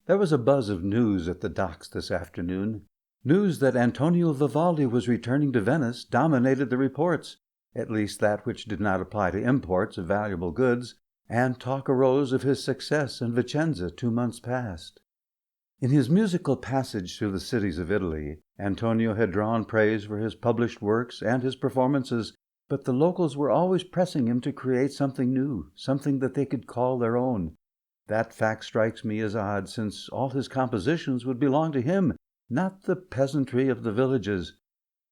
There was a buzz of news at the docks this afternoon. News that Antonio Vivaldi was returning to Venice dominated the reports, at least that which did not apply to imports of valuable goods, and talk arose of his success in Vicenza 2 months past. In his musical passage through the cities of Italy, Antonio had drawn praise for his published works and his performances, but the locals were always pressing him to create something new, something that they could call their own. That fact strikes me as odd, since all his compositions would belong to him, not the peasantry of the villages.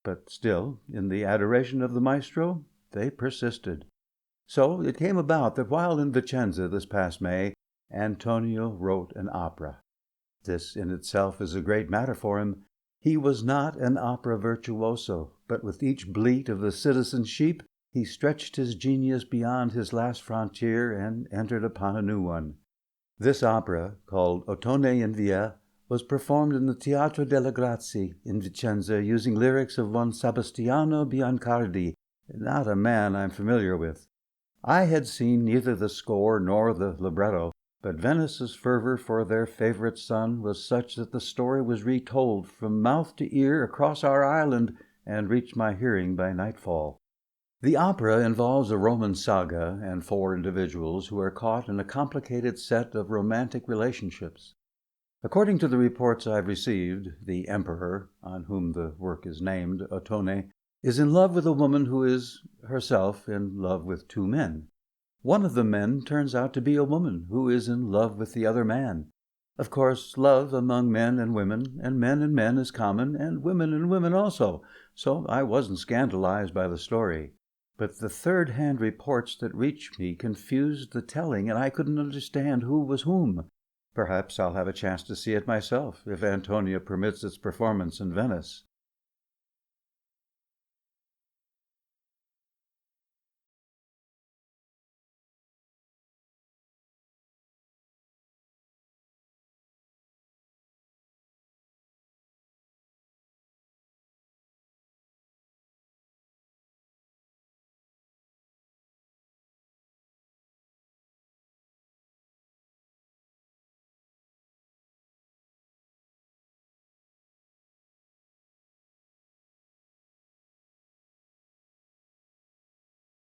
But still, in the adoration of the maestro, they persisted. So it came about that while in Vicenza this past May, Antonio wrote an opera. This in itself is a great matter for him. He was not an opera virtuoso, but with each bleat of the citizen sheep, he stretched his genius beyond his last frontier and entered upon a new one. This opera, called Ottone in Via, was performed in the Teatro delle Grazie in Vicenza using lyrics of one Sebastiano Biancardi, not a man I'm familiar with. I had seen neither the score nor the libretto, but Venice's fervor for their favorite son was such that the story was retold from mouth to ear across our island and reached my hearing by nightfall. The opera involves a Roman saga and 4 individuals who are caught in a complicated set of romantic relationships. According to the reports I've received, the emperor, on whom the work is named, Ottone, is in love with a woman who is herself in love with 2 men. One of the men turns out to be a woman who is in love with the other man. Of course, love among men and men is common, and women also, so I wasn't scandalized by the story. But the third-hand reports that reached me confused the telling, and I couldn't understand who was whom. Perhaps I'll have a chance to see it myself, if Antonio permits its performance in Venice.